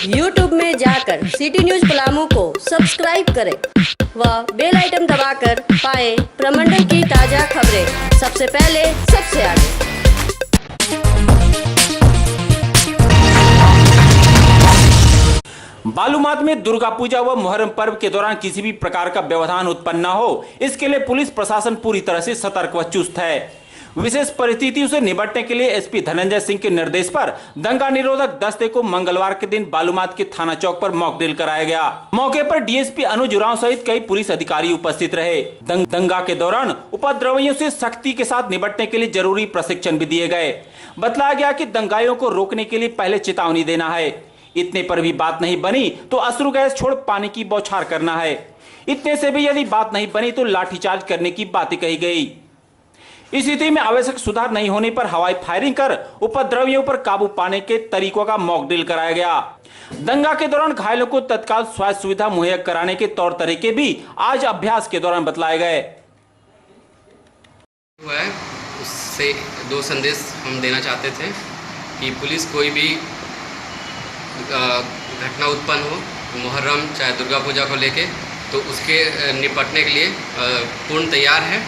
YouTube में जाकर city news Palamu को सब्सक्राइब करें व बेल आइटम दबाकर पाएं प्रमंडल की ताजा खबरें सबसे पहले सबसे आगे। बालूमाथ में दुर्गा पूजा व मुहर्रम पर्व के दौरान किसी भी प्रकार का व्यवधान उत्पन्न न हो, इसके लिए पुलिस प्रशासन पूरी तरह से सतर्क व चुस्त है। विशेष परिस्थितियों से निपटने के लिए एसपी धनंजय सिंह के निर्देश पर दंगा निरोधक दस्ते को मंगलवार के दिन बालूमाथ के थाना चौक पर मॉक ड्रिल कराया गया। मौके पर डीएसपी अनुज उरांव सहित कई पुलिस अधिकारी उपस्थित रहे। दंगा के दौरान उपद्रवियों से सख्ती के साथ निपटने के लिए जरूरी प्रशिक्षण भी दिए गए। बतलाया गया कि दंगाइयों को रोकने के लिए पहले चेतावनी देना है। इतने पर भी बात नहीं बनी तो अश्रु गैस छोड़ पानी की बौछार करना है। इतने से भी यदि बात नहीं बनी तो लाठीचार्ज करने की बातें कही गई। इस स्थिति में आवश्यक सुधार नहीं होने पर हवाई फायरिंग कर उपद्रवियों पर काबू पाने के तरीकों का मॉक ड्रिल कराया गया। दंगा के दौरान घायलों को तत्काल स्वास्थ्य सुविधा मुहैया कराने के तौर तरीके भी आज अभ्यास के दौरान बतलाए गए। उससे दो संदेश हम देना चाहते थे कि पुलिस कोई भी घटना उत्पन्न हो, मुहर्रम चाहे दुर्गा पूजा को लेके, तो उसके निपटने के लिए पूर्ण तैयार है।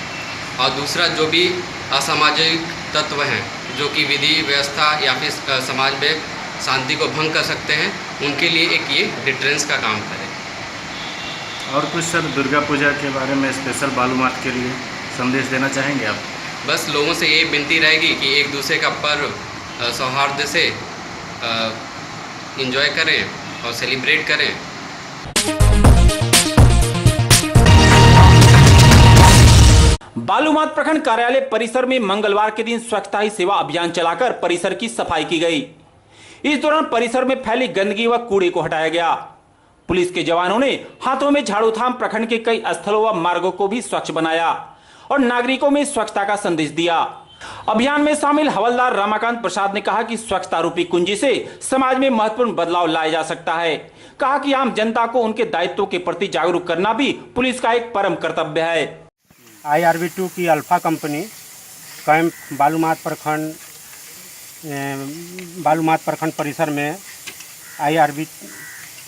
और दूसरा, जो भी असामाजिक तत्व हैं जो कि विधि व्यवस्था या फिर समाज में शांति को भंग कर सकते हैं, उनके लिए एक ये डिटरेंस का काम करें। और कुछ सर दुर्गा पूजा के बारे में स्पेशल बालूमाथ के लिए संदेश देना चाहेंगे आप? बस लोगों से ये विनती रहेगी कि एक दूसरे का पर्व सौहार्द से एंजॉय करें और सेलिब्रेट करें। बालूमाथ प्रखंड कार्यालय परिसर में मंगलवार के दिन स्वच्छता ही सेवा अभियान चलाकर परिसर की सफाई की गई। इस दौरान परिसर में फैली गंदगी व कूड़े को हटाया गया। पुलिस के जवानों ने हाथों में झाड़ू थाम प्रखंड के कई स्थलों व मार्गों को भी स्वच्छ बनाया और नागरिकों में स्वच्छता का संदेश दिया। अभियान में शामिल हवलदार रमाकांत प्रसाद ने कहा कि स्वच्छता रूपी कुंजी से समाज में महत्वपूर्ण बदलाव लाया जा सकता है। कहा कि आम जनता को उनके दायित्वों के प्रति जागरूक करना भी पुलिस का एक परम कर्तव्य है। IRB2 की अल्फा कंपनी कैंप बालूमाथ प्रखंड परिसर में IRB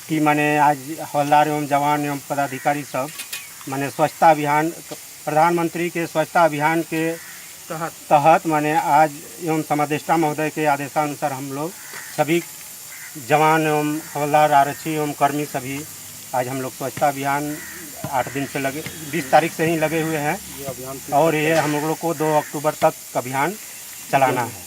की माने आज हवलदार एवं जवान एवं पदाधिकारी सब माने स्वच्छता अभियान, प्रधानमंत्री के स्वच्छता अभियान के तहत माने आज एवं समादेष्टा महोदय के आदेशानुसार हम लोग सभी जवान एवं हवलदार, आरक्षी एवं कर्मी सभी आज हम लोग स्वच्छता अभियान 8 दिन से 20 तारीख से ही लगे हुए हैं और ये हम लोग को 2 अक्टूबर तक अभियान चलाना है।